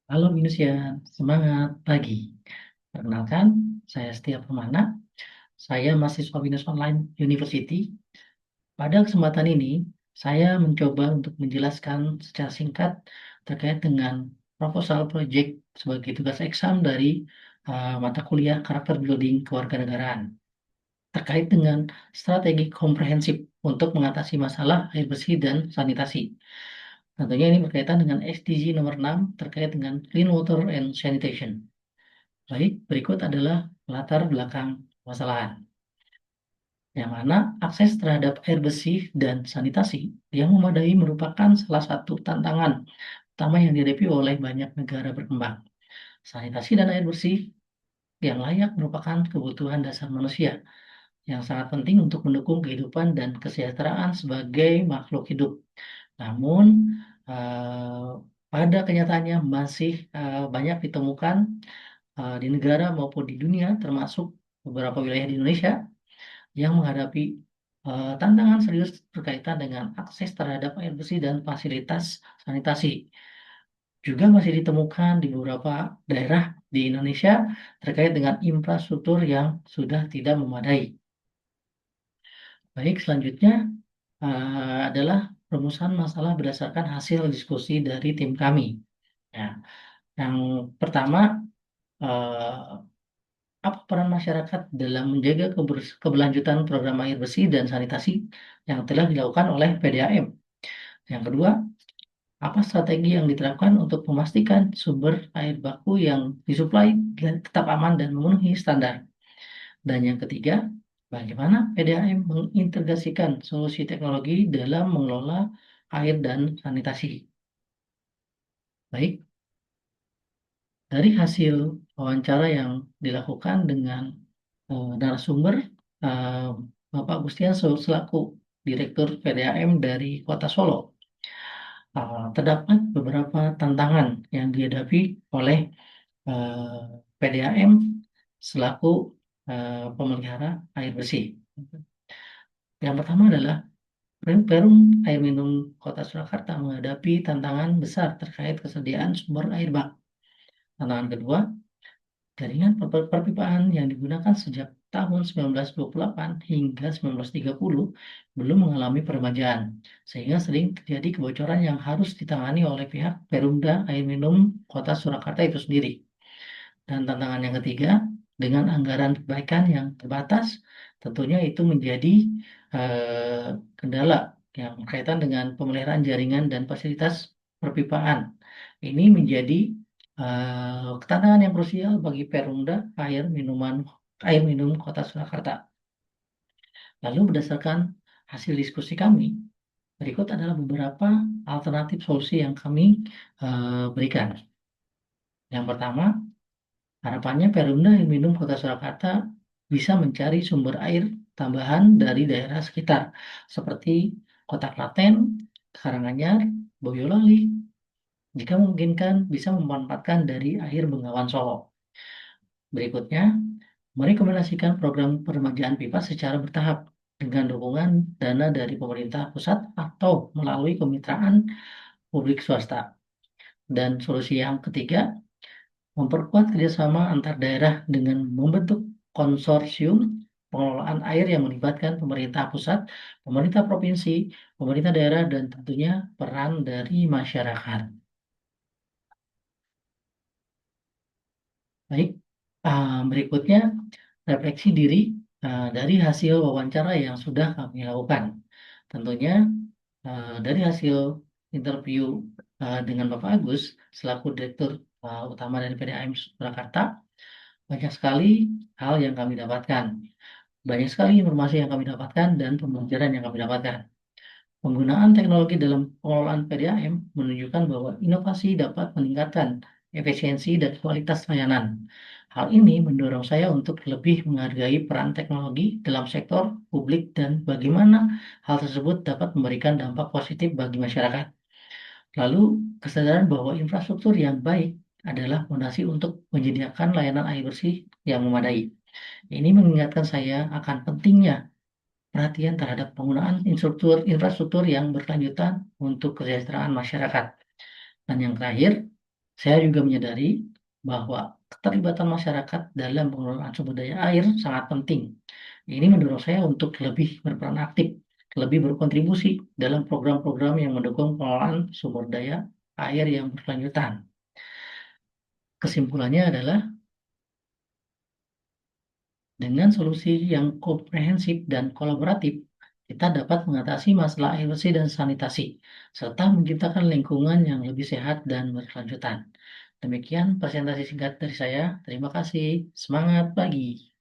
Halo Indonesia, semangat pagi. Perkenalkan, saya Setia Permana. Saya mahasiswa Binus Online University. Pada kesempatan ini, saya mencoba untuk menjelaskan secara singkat terkait dengan proposal project sebagai tugas eksam dari mata kuliah Karakter Building Kewarganegaraan terkait dengan strategi komprehensif untuk mengatasi masalah air bersih dan sanitasi. Tentunya ini berkaitan dengan SDG nomor 6 terkait dengan Clean Water and Sanitation. Baik, berikut adalah latar belakang permasalahan, yang mana akses terhadap air bersih dan sanitasi yang memadai merupakan salah satu tantangan utama yang dihadapi oleh banyak negara berkembang. Sanitasi dan air bersih yang layak merupakan kebutuhan dasar manusia yang sangat penting untuk mendukung kehidupan dan kesejahteraan sebagai makhluk hidup. Namun, eh, pada kenyataannya masih banyak ditemukan di negara maupun di dunia, termasuk beberapa wilayah di Indonesia, yang menghadapi tantangan serius berkaitan dengan akses terhadap air bersih dan fasilitas sanitasi. Juga masih ditemukan di beberapa daerah di Indonesia terkait dengan infrastruktur yang sudah tidak memadai. Baik, selanjutnya adalah perumusan masalah berdasarkan hasil diskusi dari tim kami. Ya, yang pertama, eh, apa peran masyarakat dalam menjaga keberlanjutan program air bersih dan sanitasi yang telah dilakukan oleh PDAM? Yang kedua, apa strategi yang diterapkan untuk memastikan sumber air baku yang disuplai tetap aman dan memenuhi standar? Dan yang ketiga, bagaimana PDAM mengintegrasikan solusi teknologi dalam mengelola air dan sanitasi? Baik, dari hasil wawancara yang dilakukan dengan narasumber, eh, Bapak Agustian selaku Direktur PDAM dari Kota Solo, terdapat beberapa tantangan yang dihadapi oleh PDAM selaku pemelihara air bersih. Yang pertama adalah Perum Air Minum Kota Surakarta menghadapi tantangan besar terkait kesediaan sumber air bak. Tantangan kedua, jaringan perpipaan yang digunakan sejak tahun 1928 hingga 1930 belum mengalami peremajaan, sehingga sering terjadi kebocoran yang harus ditangani oleh pihak Perumda Air Minum Kota Surakarta itu sendiri. Dan tantangan yang ketiga, dengan anggaran perbaikan yang terbatas, tentunya itu menjadi kendala yang berkaitan dengan pemeliharaan jaringan dan fasilitas perpipaan. Ini menjadi tantangan yang krusial bagi Perumda air minum Kota Surakarta. Lalu berdasarkan hasil diskusi kami, berikut adalah beberapa alternatif solusi yang kami berikan. Yang pertama, harapannya Perumda Air Minum Kota Surakarta bisa mencari sumber air tambahan dari daerah sekitar, seperti Kota Klaten, Karanganyar, Boyolali, jika memungkinkan bisa memanfaatkan dari air Bengawan Solo. Berikutnya, merekomendasikan program peremajaan pipa secara bertahap dengan dukungan dana dari pemerintah pusat atau melalui kemitraan publik swasta. Dan solusi yang ketiga, memperkuat kerjasama antar daerah dengan membentuk konsorsium pengelolaan air yang melibatkan pemerintah pusat, pemerintah provinsi, pemerintah daerah, dan tentunya peran dari masyarakat. Baik, berikutnya refleksi diri dari hasil wawancara yang sudah kami lakukan. Tentunya dari hasil interview dengan Bapak Agus selaku Direktur Utama dari PDAM Surakarta, banyak sekali hal yang kami dapatkan. Banyak sekali informasi yang kami dapatkan dan pembelajaran yang kami dapatkan. Penggunaan teknologi dalam pengelolaan PDAM menunjukkan bahwa inovasi dapat meningkatkan efisiensi dan kualitas layanan. Hal ini mendorong saya untuk lebih menghargai peran teknologi dalam sektor publik dan bagaimana hal tersebut dapat memberikan dampak positif bagi masyarakat. Lalu, kesadaran bahwa infrastruktur yang baik adalah fondasi untuk menyediakan layanan air bersih yang memadai. Ini mengingatkan saya akan pentingnya perhatian terhadap penggunaan infrastruktur yang berkelanjutan untuk kesejahteraan masyarakat. Dan yang terakhir, Saya juga menyadari bahwa keterlibatan masyarakat dalam pengelolaan sumber daya air sangat penting. Ini mendorong saya untuk lebih berperan aktif, lebih berkontribusi dalam program-program yang mendukung pengelolaan sumber daya air yang berkelanjutan. Kesimpulannya adalah dengan solusi yang komprehensif dan kolaboratif, kita dapat mengatasi masalah air bersih dan sanitasi, serta menciptakan lingkungan yang lebih sehat dan berkelanjutan. Demikian presentasi singkat dari saya. Terima kasih. Semangat pagi.